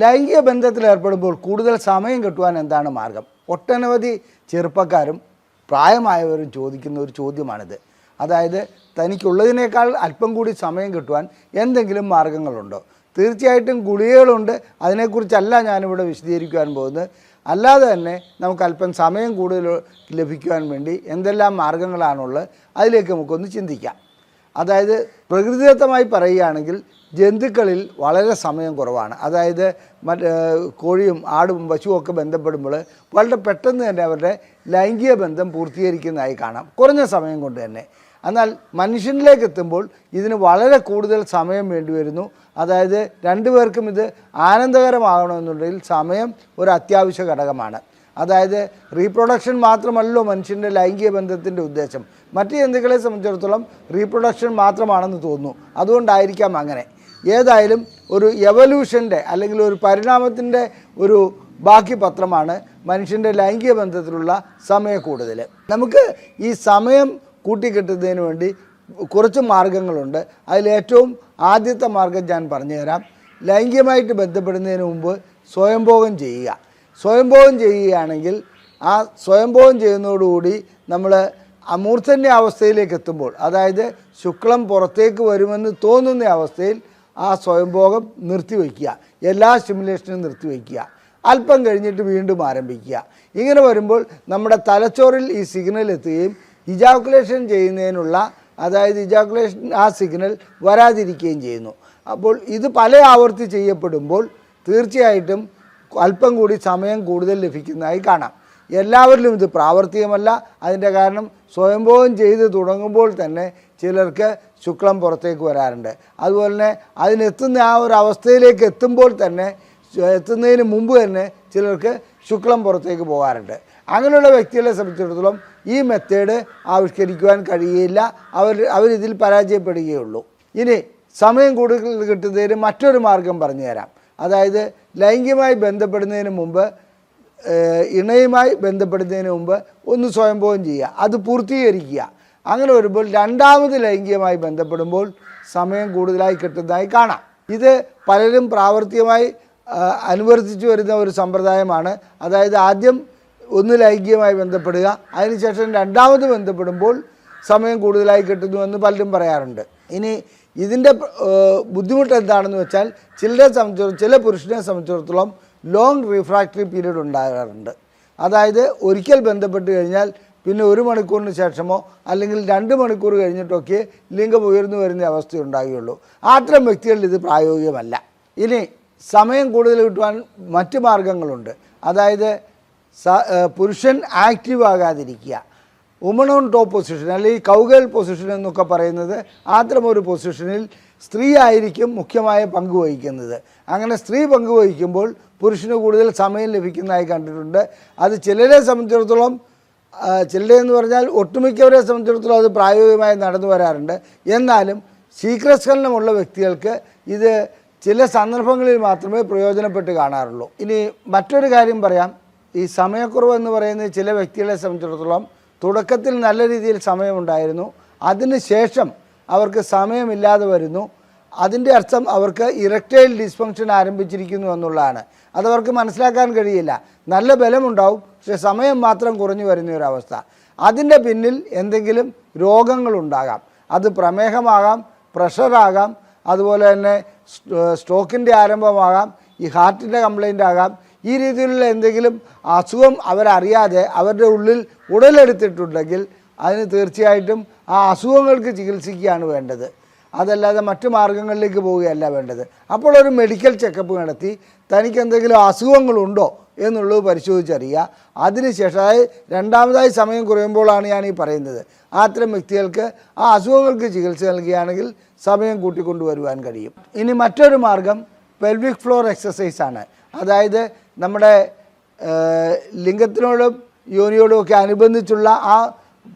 ലൈംഗിക ബന്ധത്തിൽ ഏർപ്പെടുമ്പോൾ കൂടുതൽ സമയം കിട്ടുവാൻ എന്താണ് മാർഗം? ഒട്ടനവധി ചെറുപ്പക്കാരും പ്രായമായവരും ചോദിക്കുന്ന ഒരു ചോദ്യമാണിത്. അതായത് തനിക്കുള്ളതിനേക്കാൾ അല്പം കൂടി സമയം കിട്ടുവാൻ എന്തെങ്കിലും മാർഗങ്ങളുണ്ടോ? തീർച്ചയായിട്ടും ഗുളികകളുണ്ട്. അതിനെക്കുറിച്ചല്ല ഞാനിവിടെ വിശദീകരിക്കുവാൻ പോകുന്നത്. അല്ലാതെ തന്നെ നമുക്ക് അല്പം സമയം കൂടുതൽ ലഭിക്കുവാൻ വേണ്ടി എന്തെല്ലാം മാർഗങ്ങളാണുള്ളത് അതിലേക്ക് നമുക്കൊന്ന് ചിന്തിക്കാം. അതായത് പ്രകൃതിദത്തമായി പറയുകയാണെങ്കിൽ ജന്തുക്കളിൽ വളരെ സമയം കുറവാണ്. അതായത് കോഴിയും ആടും പശുവൊക്കെ ബന്ധപ്പെടുമ്പോൾ വളരെ പെട്ടെന്ന് തന്നെ അവരുടെ ലൈംഗിക ബന്ധം പൂർത്തീകരിക്കുന്നതായി കാണാം, കുറഞ്ഞ സമയം കൊണ്ട് തന്നെ. എന്നാൽ മനുഷ്യനിലേക്ക് എത്തുമ്പോൾ ഇതിന് വളരെ കൂടുതൽ സമയം വേണ്ടി വരുന്നു. അതായത് രണ്ടുപേർക്കും ഇത് ആനന്ദകരമാകണമെന്നുണ്ടെങ്കിൽ സമയം ഒരു അത്യാവശ്യ ഘടകമാണ്. അതായത് റീപ്രൊഡക്ഷൻ മാത്രമല്ലോ മനുഷ്യൻ്റെ ലൈംഗിക ബന്ധത്തിൻ്റെ ഉദ്ദേശം. മറ്റ് ജന്തുക്കളെ സംബന്ധിച്ചിടത്തോളം റീപ്രൊഡക്ഷൻ മാത്രമാണെന്ന് തോന്നുന്നു. അതുകൊണ്ടായിരിക്കാം അങ്ങനെ. ഏതായാലും ഒരു എവല്യൂഷൻ്റെ അല്ലെങ്കിൽ ഒരു പരിണാമത്തിൻ്റെ ഒരു ബാക്കി പത്രമാണ് മനുഷ്യൻ്റെ ലൈംഗിക ബന്ധത്തിലുള്ള സമയ കൂടുതൽ. നമുക്ക് ഈ സമയം കൂട്ടിക്കിട്ടുന്നതിന് വേണ്ടി കുറച്ച് മാർഗങ്ങളുണ്ട്. അതിലേറ്റവും ആദ്യത്തെ മാർഗം ഞാൻ പറഞ്ഞുതരാം. ലൈംഗികമായിട്ട് ബന്ധപ്പെടുന്നതിന് മുമ്പ് സ്വയംഭോഗം ചെയ്യുക. സ്വയംഭോഗം ചെയ്യുകയാണെങ്കിൽ ആ സ്വയംഭോഗം ചെയ്യുന്നതോടുകൂടി നമ്മൾ അമൂർധന്യ അവസ്ഥയിലേക്ക് എത്തുമ്പോൾ, അതായത് ശുക്ലം പുറത്തേക്ക് വരുമെന്ന് തോന്നുന്ന അവസ്ഥയിൽ ആ സ്വയംഭോഗം നിർത്തിവെക്കുക. എല്ലാ സ്റ്റിമുലേഷനും നിർത്തിവെക്കുക. അല്പം കഴിഞ്ഞിട്ട് വീണ്ടും ആരംഭിക്കുക. ഇങ്ങനെ വരുമ്പോൾ നമ്മുടെ തലച്ചോറിൽ ഈ സിഗ്നൽ എത്തുകയും ഇജാക്കുലേഷൻ ചെയ്യുന്നതിനുള്ള, അതായത് ഇജാക്കുലേഷൻ ആ സിഗ്നൽ വരാതിരിക്കുകയും ചെയ്യുന്നു. അപ്പോൾ ഇത് പല ആവർത്തി ചെയ്യപ്പെടുമ്പോൾ തീർച്ചയായിട്ടും അല്പം കൂടി സമയം കൂടുതൽ ലഭിക്കുന്നതായി കാണാം. എല്ലാവരിലും ഇത് പ്രാവർത്തികമല്ല. അതിൻ്റെ കാരണം സ്വയംഭോഗം ചെയ്ത് തുടങ്ങുമ്പോൾ തന്നെ ചിലർക്ക് ശുക്ലം പുറത്തേക്ക് വരാറുണ്ട്. അതുപോലെ തന്നെ അതിനെത്തുന്ന ആ ഒരു അവസ്ഥയിലേക്ക് എത്തുമ്പോൾ തന്നെ, എത്തുന്നതിന് മുമ്പ് തന്നെ ചിലർക്ക് ശുക്ലം പുറത്തേക്ക് പോകാറുണ്ട്. അങ്ങനെയുള്ള വ്യക്തികളെ സംബന്ധിച്ചിടത്തോളം ഈ മെത്തേഡ് ആവിഷ്കരിക്കുവാൻ കഴിയില്ല. അവരിതിൽ പരാജയപ്പെടുകയുള്ളൂ. ഇനി സമയം കൂടുതൽ കിട്ടുന്നതിന് മറ്റൊരു മാർഗം പറഞ്ഞു തരാം. അതായത് ലൈംഗികമായി ബന്ധപ്പെടുന്നതിന് മുമ്പ്, ഇണയുമായി ബന്ധപ്പെടുന്നതിന് മുമ്പ് ഒന്ന് സ്വയംഭോഗം ചെയ്യുക, അത് പൂർത്തീകരിക്കുക. അങ്ങനെ വരുമ്പോൾ രണ്ടാമത് ലൈംഗികമായി ബന്ധപ്പെടുമ്പോൾ സമയം കൂടുതലായി കിട്ടുന്നതായി കാണാം. ഇത് പലരും പ്രാവർത്തികമായി അനുവർത്തിച്ചു വരുന്ന ഒരു സമ്പ്രദായമാണ്. അതായത് ആദ്യം ഒന്ന് ലൈംഗികമായി ബന്ധപ്പെടുക, അതിനുശേഷം രണ്ടാമത് ബന്ധപ്പെടുമ്പോൾ സമയം കൂടുതലായി കിട്ടുന്നുവെന്ന് പലരും പറയാറുണ്ട്. ഇനി ഇതിൻ്റെ ബുദ്ധിമുട്ട് എന്താണെന്ന് വെച്ചാൽ ചില പുരുഷനെ സംബന്ധിച്ചിടത്തോളം ലോങ് റിഫ്രാക്ടറി പീരീഡ് ഉണ്ടാകാറുണ്ട്. അതായത് ഒരിക്കൽ ബന്ധപ്പെട്ട് കഴിഞ്ഞാൽ പിന്നെ 1 മണിക്കൂറിന് ശേഷമോ അല്ലെങ്കിൽ 2 മണിക്കൂർ കഴിഞ്ഞിട്ടൊക്കെ ലിംഗം ഉയർന്നു വരുന്ന അവസ്ഥ ഉണ്ടാകുകയുള്ളൂ. അത്തരം വ്യക്തികളിൽ ഇത് പ്രായോഗികമല്ല. ഇനി സമയം കൂടുതൽ കിട്ടുവാൻ മറ്റ് മാർഗങ്ങളുണ്ട്. അതായത് പുരുഷൻ ആക്റ്റീവ് ആകാതിരിക്കുക. വുമൺ ഓൺ ടോപ്പ് പൊസിഷൻ അല്ലെങ്കിൽ കൗഗേൾ പൊസിഷൻ എന്നൊക്കെ പറയുന്നത് അത്തരമൊരു പൊസിഷനിൽ സ്ത്രീ ആയിരിക്കും മുഖ്യമായ പങ്ക് വഹിക്കുന്നത്. അങ്ങനെ സ്ത്രീ പങ്ക് വഹിക്കുമ്പോൾ പുരുഷന് കൂടുതൽ സമയം ലഭിക്കുന്നതായി കണ്ടിട്ടുണ്ട്. അത് ചിലരെ സംബന്ധിച്ചിടത്തോളം, ചിലരെന്ന് പറഞ്ഞാൽ ഒട്ടുമിക്കവരെ സംബന്ധിച്ചിടത്തോളം അത് പ്രായോഗികമായി നടന്നു വരാറുണ്ട്. എന്നാലും ശീഘ്രസ്ഖലനമുള്ള വ്യക്തികൾക്ക് ഇത് ചില സന്ദർഭങ്ങളിൽ മാത്രമേ പ്രയോജനപ്പെട്ട് കാണാറുള്ളൂ. ഇനി മറ്റൊരു കാര്യം പറയാം. ഈ സമയക്കുറവ് എന്ന് പറയുന്നത് ചില വ്യക്തികളെ സംബന്ധിച്ചിടത്തോളം തുടക്കത്തിൽ നല്ല രീതിയിൽ സമയമുണ്ടായിരുന്നു, അതിനുശേഷം അവർക്ക് സമയമില്ലാതെ വരുന്നു. അതിൻ്റെ അർത്ഥം അവർക്ക് ഇറക്ടൈൽ ഡിസ്ഫങ്ഷൻ ആരംഭിച്ചിരിക്കുന്നു എന്നുള്ളതാണ്. അതവർക്ക് മനസ്സിലാക്കാൻ കഴിയില്ല. നല്ല ബലമുണ്ടാവും, പക്ഷെ സമയം മാത്രം കുറഞ്ഞു വരുന്ന ഒരവസ്ഥ. അതിൻ്റെ പിന്നിൽ എന്തെങ്കിലും രോഗങ്ങളുണ്ടാകാം. അത് പ്രമേഹമാകാം, പ്രഷറാകാം, അതുപോലെ തന്നെ സ്ട്രോക്കിൻ്റെ ആരംഭമാകാം, ഈ ഹാർട്ടിൻ്റെ കംപ്ലൈൻ്റ് ആകാം. ഈ രീതിയിലുള്ള എന്തെങ്കിലും അസുഖം അവരറിയാതെ അവരുടെ ഉള്ളിൽ ഉടലെടുത്തിട്ടുണ്ടെങ്കിൽ അതിന് തീർച്ചയായിട്ടും ആ അസുഖങ്ങൾക്ക് ചികിത്സിക്കുകയാണ് വേണ്ടത്. അതല്ലാതെ മറ്റു മാർഗങ്ങളിലേക്ക് പോവുകയല്ല വേണ്ടത്. അപ്പോൾ ഒരു മെഡിക്കൽ ചെക്കപ്പ് നടത്തി തനിക്ക് എന്തെങ്കിലും അസുഖങ്ങളുണ്ടോ എന്നുള്ളത് പരിശോധിച്ചറിയുക. അതിനുശേഷം, അതായത് രണ്ടാമതായി സമയം കുറയുമ്പോഴാണ് ഞാൻ ഈ പറയുന്നത്, അത്തരം വ്യക്തികൾക്ക് ആ അസുഖങ്ങൾക്ക് ചികിത്സ നൽകുകയാണെങ്കിൽ സമയം കൂട്ടിക്കൊണ്ടുവരുവാൻ കഴിയും. ഇനി മറ്റൊരു മാർഗം പെൽവിക് ഫ്ലോർ എക്സസൈസാണ്. അതായത് നമ്മുടെ ലിംഗത്തിനോടും യോനിയോടും ഒക്കെ അനുബന്ധിച്ചുള്ള ആ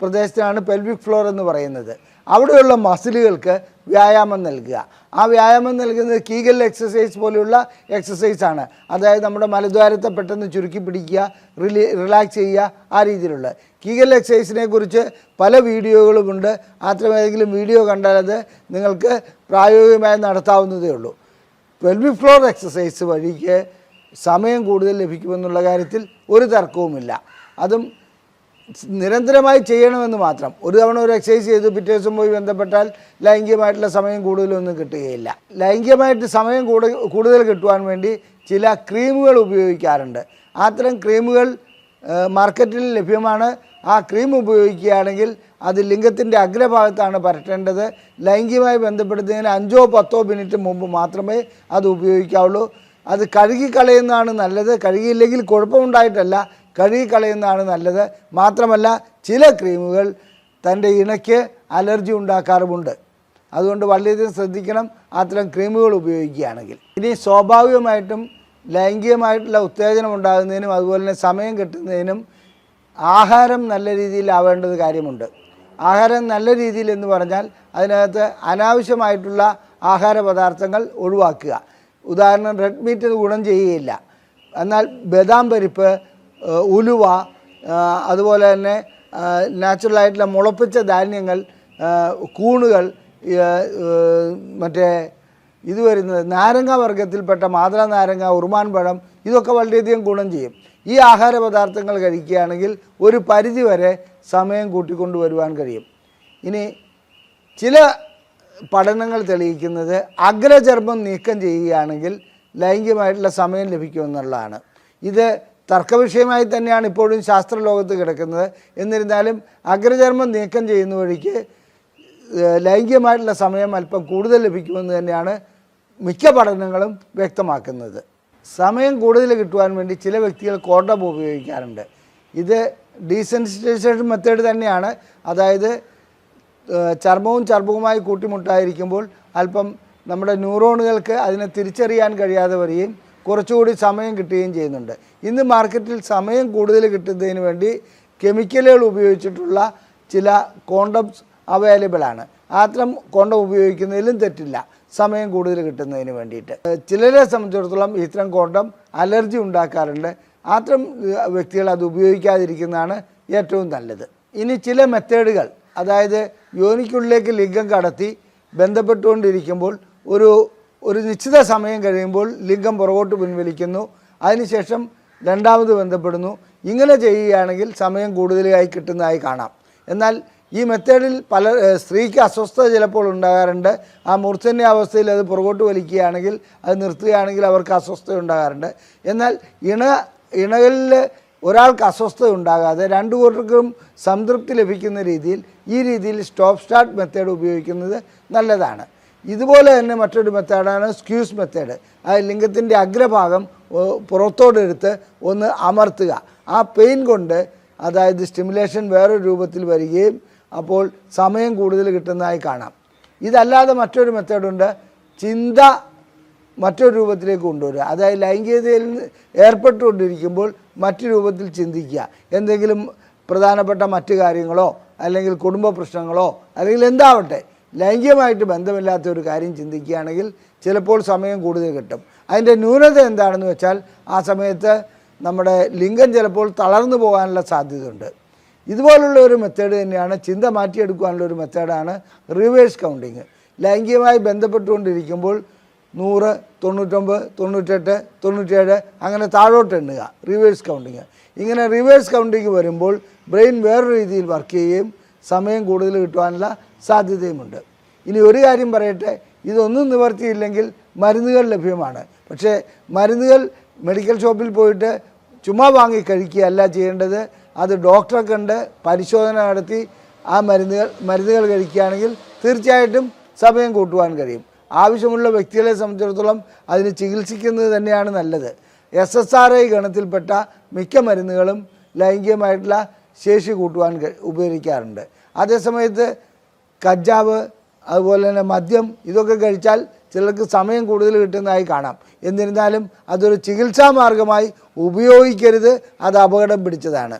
പ്രദേശത്തിനാണ് പെൽവിക് ഫ്ലോർ എന്ന് പറയുന്നത്. അവിടെയുള്ള മസിലുകൾക്ക് വ്യായാമം നൽകുക. ആ വ്യായാമം നൽകുന്നത് കീഗൽ എക്സസൈസ് പോലെയുള്ള എക്സസൈസാണ്. അതായത് നമ്മുടെ മലദ്വാരത്തെ പെട്ടെന്ന് ചുരുക്കി പിടിക്കുക, റിലാക്സ് ചെയ്യുക, ആ രീതിയിലുള്ള കീഗൽ എക്സസൈസിനെ കുറിച്ച് പല വീഡിയോകളുമുണ്ട്. അത്തരം ഏതെങ്കിലും വീഡിയോ കണ്ടാൽ അത് നിങ്ങൾക്ക് പ്രായോഗികമായി നടത്താവുന്നതേ ഉള്ളൂ. പെൽവിക് ഫ്ലോർ എക്സസൈസ് വഴിക്ക് സമയം കൂടുതൽ ലഭിക്കുമെന്നുള്ള കാര്യത്തിൽ ഒരു തർക്കവുമില്ല. അതും നിരന്തരമായി ചെയ്യണമെന്ന് മാത്രം. ഒരു തവണ ഒരു എക്സസൈസ് ചെയ്ത് പിറ്റേ ദിവസം പോയി ബന്ധപ്പെട്ടാൽ ലൈംഗികമായിട്ടുള്ള സമയം കൂടുതലൊന്നും കിട്ടുകയില്ല. ലൈംഗികമായിട്ട് സമയം കൂടുതൽ കിട്ടുവാൻ വേണ്ടി ചില ക്രീമുകൾ ഉപയോഗിക്കാറുണ്ട്. അത്തരം ക്രീമുകൾ മാർക്കറ്റിൽ ലഭ്യമാണ്. ആ ക്രീം ഉപയോഗിക്കുകയാണെങ്കിൽ അത് ലിംഗത്തിൻ്റെ അഗ്രഭാഗത്താണ് പരട്ടേണ്ടത്. ലൈംഗികമായി ബന്ധപ്പെടുന്നതിന് 5-10 മിനിറ്റ് മുമ്പ് മാത്രമേ അത് ഉപയോഗിക്കാവുള്ളൂ. അത് കഴുകിക്കളയുന്നതാണ് നല്ലത്. കഴുകിയില്ലെങ്കിൽ കുഴപ്പമുണ്ടായിട്ടല്ല, കഴുകിക്കളയുന്നതാണ് നല്ലത്. മാത്രമല്ല ചില ക്രീമുകൾ തൻ്റെ ഇണയ്ക്ക് അലർജി ഉണ്ടാക്കാറുമുണ്ട്. അതുകൊണ്ട് വളരെയധികം ശ്രദ്ധിക്കണം അത്തരം ക്രീമുകൾ ഉപയോഗിക്കുകയാണെങ്കിൽ. ഇനി സ്വാഭാവികമായിട്ടും ലൈംഗികമായിട്ടുള്ള ഉത്തേജനം ഉണ്ടാകുന്നതിനും അതുപോലെ തന്നെ സമയം കിട്ടുന്നതിനും ആഹാരം നല്ല രീതിയിലാവേണ്ടത് കാര്യമുണ്ട്. ആഹാരം നല്ല രീതിയിൽ എന്ന് പറഞ്ഞാൽ അതിനകത്ത് അനാവശ്യമായിട്ടുള്ള ആഹാര പദാർത്ഥങ്ങൾ ഒഴിവാക്കുക. ഉദാഹരണം, റെഡ് മീറ്റ് ഗുണം ചെയ്യുകയില്ല. എന്നാൽ ബദാം പരിപ്പ്, ഉലുവ, അതുപോലെ തന്നെ നാച്ചുറലായിട്ടുള്ള മുളപ്പിച്ച ധാന്യങ്ങൾ, കൂണുകൾ, മറ്റേ ഇത് വരുന്നത് നാരങ്ങ വർഗ്ഗത്തിൽപ്പെട്ട മാതള നാരങ്ങ, ഉറുമാൻ പഴം, ഇതൊക്കെ വളരെയധികം ഗുണം ചെയ്യും. ഈ ആഹാര പദാർത്ഥങ്ങൾ കഴിക്കുകയാണെങ്കിൽ ഒരു പരിധിവരെ സമയം കൂട്ടിക്കൊണ്ടുവരുവാൻ കഴിയും. ഇനി ചില പഠനങ്ങൾ തെളിയിക്കുന്നത് അഗ്രചർമ്മം നീക്കം ചെയ്യുകയാണെങ്കിൽ ലൈംഗികമായിട്ടുള്ള സമയം ലഭിക്കുമെന്നുള്ളതാണ്. ഇത് തർക്കവിഷയമായി തന്നെയാണ് ഇപ്പോഴും ശാസ്ത്രലോകത്ത് കിടക്കുന്നത്. എന്നിരുന്നാലും അഗ്രചർമ്മം നീക്കം ചെയ്യുന്ന വഴിക്ക് ലൈംഗികമായിട്ടുള്ള സമയം അല്പം കൂടുതൽ ലഭിക്കുമെന്ന് തന്നെയാണ് മിക്ക പഠനങ്ങളും വ്യക്തമാക്കുന്നത്. സമയം കൂടുതൽ കിട്ടുവാൻ വേണ്ടി ചില വ്യക്തികൾ കോണ്ടം ഉപയോഗിക്കാറുണ്ട്. ഇത് ഡീസെൻസിറ്റൈസേഷൻ മെത്തേഡ് തന്നെയാണ്. അതായത് ചർമ്മവും ചർമ്മവുമായി കൂട്ടിമുട്ടായിരിക്കുമ്പോൾ അല്പം നമ്മുടെ ന്യൂറോണുകൾക്ക് അതിനെ തിരിച്ചറിയാൻ കഴിയാതെ വരികയും കുറച്ചുകൂടി സമയം കിട്ടുകയും ചെയ്യുന്നുണ്ട്. ഇന്ന് മാർക്കറ്റിൽ സമയം കൂടുതൽ കിട്ടുന്നതിന് വേണ്ടി കെമിക്കലുകൾ ഉപയോഗിച്ചിട്ടുള്ള ചില കോണ്ടംസ് അവൈലബിൾ ആണ്. അത്തരം കോണ്ടം ഉപയോഗിക്കുന്നതിലും തെറ്റില്ല, സമയം കൂടുതൽ കിട്ടുന്നതിന് വേണ്ടിയിട്ട്. ചിലരെ സംബന്ധിച്ചിടത്തോളം ഇത്തരം കോണ്ടം അലർജി ഉണ്ടാക്കാറുണ്ട്. അത്തരം വ്യക്തികൾ അത് ഉപയോഗിക്കാതിരിക്കുന്നതാണ് ഏറ്റവും നല്ലത്. ഇനി ചില മെത്തേഡുകൾ, അതായത് യോനിക്കുള്ളിലേക്ക് ലിംഗം കടത്തി ബന്ധപ്പെട്ടുകൊണ്ടിരിക്കുമ്പോൾ ഒരു നിശ്ചിത സമയം കഴിയുമ്പോൾ ലിംഗം പുറകോട്ട് പിൻവലിക്കുന്നു, അതിനുശേഷം രണ്ടാമത് ബന്ധപ്പെടുന്നു. ഇങ്ങനെ ചെയ്യുകയാണെങ്കിൽ സമയം കൂടുതലായി കിട്ടുന്നതായി കാണാം. എന്നാൽ ഈ മെത്തേഡിൽ സ്ത്രീക്ക് അസ്വസ്ഥത ചിലപ്പോൾ ഉണ്ടാകാറുണ്ട്. ആ മൂർച്ഛന്യ അവസ്ഥയിൽ അത് പുറകോട്ട് വലിക്കുകയാണെങ്കിൽ, അത് നിർത്തുകയാണെങ്കിൽ അവർക്ക് അസ്വസ്ഥത ഉണ്ടാകാറുണ്ട്. എന്നാൽ ഇണകളിൽ ഒരാൾക്ക് അസ്വസ്ഥത ഉണ്ടാകാതെ രണ്ടു കൂട്ടർക്കും സംതൃപ്തി ലഭിക്കുന്ന രീതിയിൽ ഈ രീതിയിൽ സ്റ്റോപ്പ് സ്റ്റാർട്ട് മെത്തേഡ് ഉപയോഗിക്കുന്നത് നല്ലതാണ്. ഇതുപോലെ തന്നെ മറ്റൊരു മെത്തേഡാണ് സ്ക്യൂസ് മെത്തേഡ്. ആ ലിംഗത്തിൻ്റെ അഗ്രഭാഗം പുറത്തോടെടുത്ത് ഒന്ന് അമർത്തുക. ആ പെയിൻ കൊണ്ട്, അതായത് സ്റ്റിമുലേഷൻ വേറൊരു രൂപത്തിൽ വരികയും അപ്പോൾ സമയം കൂടുതൽ കിട്ടുന്നതായി കാണാം. ഇതല്ലാതെ മറ്റൊരു മെത്തേഡുണ്ട്, ചിന്ത മറ്റൊരു രൂപത്തിലേക്ക് കൊണ്ടുവരിക. അതായത് ലൈംഗികതയിൽ ഏർപ്പെട്ടുകൊണ്ടിരിക്കുമ്പോൾ മറ്റു രൂപത്തിൽ ചിന്തിക്കുക. എന്തെങ്കിലും പ്രധാനപ്പെട്ട മറ്റു കാര്യങ്ങളോ അല്ലെങ്കിൽ കുടുംബ പ്രശ്നങ്ങളോ അല്ലെങ്കിൽ എന്താവട്ടെ, ലൈംഗികമായിട്ട് ബന്ധമില്ലാത്ത ഒരു കാര്യം ചിന്തിക്കുകയാണെങ്കിൽ ചിലപ്പോൾ സമയം കൂടുതൽ കിട്ടും. അതിൻ്റെ ന്യൂനത എന്താണെന്ന് വെച്ചാൽ ആ സമയത്ത് നമ്മുടെ ലിംഗം ചിലപ്പോൾ തളർന്നു പോകാനുള്ള സാധ്യതയുണ്ട്. ഇതുപോലുള്ള ഒരു മെത്തേഡ് തന്നെയാണ്, ചിന്ത മാറ്റിയെടുക്കാനുള്ള ഒരു മെത്തേഡാണ് റിവേഴ്സ് കൗണ്ടിങ്. ലൈംഗികമായി ബന്ധപ്പെട്ടുകൊണ്ടിരിക്കുമ്പോൾ 100, 99, 98, 97 അങ്ങനെ താഴോട്ട് എണ്ണുക, റിവേഴ്സ് കൗണ്ടിങ്. ഇങ്ങനെ റിവേഴ്സ് കൗണ്ടിങ് വരുമ്പോൾ ബ്രെയിൻ വേറൊരു രീതിയിൽ വർക്ക് ചെയ്യുകയും സമയം കൂടുതൽ കിട്ടുവാനുള്ള സാധ്യതയുമുണ്ട്. ഇനി ഒരു കാര്യം പറയട്ടെ, ഇതൊന്നും നിവർത്തിയില്ലെങ്കിൽ മരുന്നുകൾ ലഭ്യമാണ്. പക്ഷേ മരുന്നുകൾ മെഡിക്കൽ ഷോപ്പിൽ പോയിട്ട് ചുമ്മാ വാങ്ങി കഴിക്കുകയല്ല ചെയ്യേണ്ടത്. അത് ഡോക്ടറെ കണ്ട് പരിശോധന നടത്തി ആ മരുന്നുകൾ കഴിക്കുകയാണെങ്കിൽ തീർച്ചയായിട്ടും സമയം കൂട്ടുവാൻ കഴിയും. ആവശ്യമുള്ള വ്യക്തികളെ സംബന്ധിച്ചിടത്തോളം അതിന് ചികിത്സിക്കുന്നത് തന്നെയാണ് നല്ലത്. SSRI ഗണത്തിൽപ്പെട്ട മിക്ക മരുന്നുകളും ലൈംഗികമായിട്ടുള്ള ശേഷി കൂട്ടുവാൻ ഉപകരിക്കാറുണ്ട്. അതേസമയത്ത് കഞ്ചാവ്, അതുപോലെ തന്നെ മദ്യം, ഇതൊക്കെ കഴിച്ചാൽ ചിലർക്ക് സമയം കൂടുതൽ കിട്ടുന്നതായി കാണാം. എന്നിരുന്നാലും അതൊരു ചികിത്സാ മാർഗമായി ഉപയോഗിക്കരുത്, അത് അപകടം പിടിച്ചതാണ്.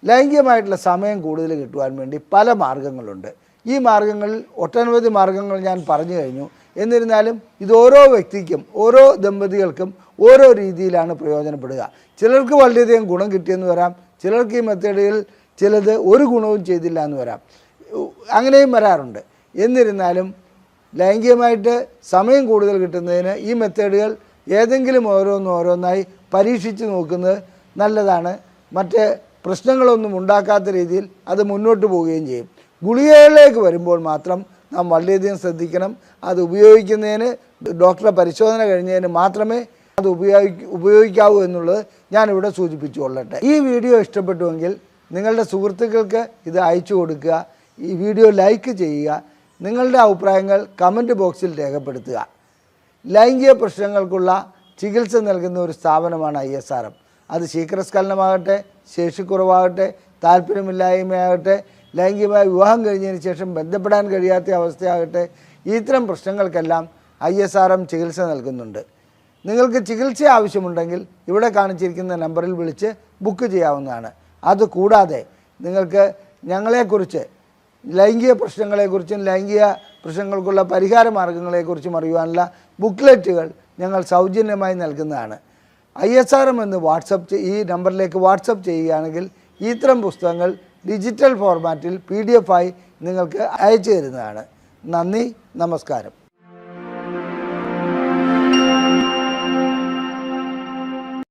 ലൈംഗികമായിട്ടുള്ള സമയം കൂടുതൽ കിട്ടുവാൻ വേണ്ടി പല മാർഗങ്ങളുണ്ട്. ഈ മാർഗങ്ങളിൽ ഒട്ടനവധി മാർഗങ്ങൾ ഞാൻ പറഞ്ഞു കഴിഞ്ഞു. എന്നിരുന്നാലും ഇത് ഓരോ വ്യക്തിക്കും, ഓരോ ദമ്പതികൾക്കും ഓരോ രീതിയിലാണ് പ്രയോജനപ്പെടുക. ചിലർക്ക് വളരെയധികം ഗുണം കിട്ടിയെന്ന് വരാം, ചിലർക്ക് ഈ മെത്തേഡുകൾ ചിലത് ഒരു ഗുണവും ചെയ്തില്ല എന്ന് വരാം, അങ്ങനെയും വരാറുണ്ട്. എന്നിരുന്നാലും ലൈംഗികമായിട്ട് സമയം കൂടുതൽ കിട്ടുന്നതിന് ഈ മെത്തേഡുകൾ ഏതെങ്കിലും ഓരോന്നായി പരീക്ഷിച്ച് നോക്കുന്നത് നല്ലതാണ്. മറ്റ് പ്രശ്നങ്ങളൊന്നും ഉണ്ടാക്കാത്ത രീതിയിൽ അത് മുന്നോട്ട് പോവുകയും ചെയ്യും. ഗുളികകളിലേക്ക് വരുമ്പോൾ മാത്രം നാം വളരെയധികം ശ്രദ്ധിക്കണം. അത് ഉപയോഗിക്കുന്നതിന് ഡോക്ടറെ പരിശോധന കഴിഞ്ഞതിന് മാത്രമേ അത് ഉപയോഗിക്കാവൂ എന്നുള്ളത് ഞാനിവിടെ സൂചിപ്പിച്ചു കൊള്ളട്ടെ. ഈ വീഡിയോ ഇഷ്ടപ്പെട്ടുവെങ്കിൽ നിങ്ങളുടെ സുഹൃത്തുക്കൾക്ക് ഇത് അയച്ചു കൊടുക്കുക. ഈ വീഡിയോ ലൈക്ക് ചെയ്യുക. നിങ്ങളുടെ അഭിപ്രായങ്ങൾ കമൻറ്റ് ബോക്സിൽ രേഖപ്പെടുത്തുക. ലൈംഗിക പ്രശ്നങ്ങൾക്കുള്ള ചികിത്സ നൽകുന്ന ഒരു സ്ഥാപനമാണ് ISRM. അത് ശീഘ്രസ്ഖലനമാകട്ടെ, ശേഷിക്കുറവാകട്ടെ, താല്പര്യമില്ലായ്മയാകട്ടെ, ലൈംഗികമായ വിവാഹം കഴിഞ്ഞതിന് ശേഷം ബന്ധപ്പെടാൻ കഴിയാത്ത അവസ്ഥയാകട്ടെ, ഇത്തരം പ്രശ്നങ്ങൾക്കെല്ലാം ISRM ചികിത്സ നൽകുന്നുണ്ട്. നിങ്ങൾക്ക് ചികിത്സ ആവശ്യമുണ്ടെങ്കിൽ ഇവിടെ കാണിച്ചിരിക്കുന്ന നമ്പറിൽ വിളിച്ച് ബുക്ക് ചെയ്യാവുന്നതാണ്. അതുകൂടാതെ നിങ്ങൾക്ക് ഞങ്ങളെക്കുറിച്ച് ലൈംഗിക പ്രശ്നങ്ങളെക്കുറിച്ചും ലൈംഗിക പ്രശ്നങ്ങൾക്കുള്ള പരിഹാര മാർഗങ്ങളെക്കുറിച്ചും അറിയുവാനുള്ള ബുക്ക്ലെറ്റുകൾ ഞങ്ങൾ സൗജന്യമായി നൽകുന്നതാണ്. ISRM എന്ന് ഈ നമ്പറിലേക്ക് വാട്സപ്പ് ചെയ്യുകയാണെങ്കിൽ ഇത്തരം പുസ്തകങ്ങൾ ഡിജിറ്റൽ ഫോർമാറ്റിൽ PDF ആയി നിങ്ങൾക്ക് അയച്ചു തരുന്നതാണ്. നന്ദി, നമസ്കാരം.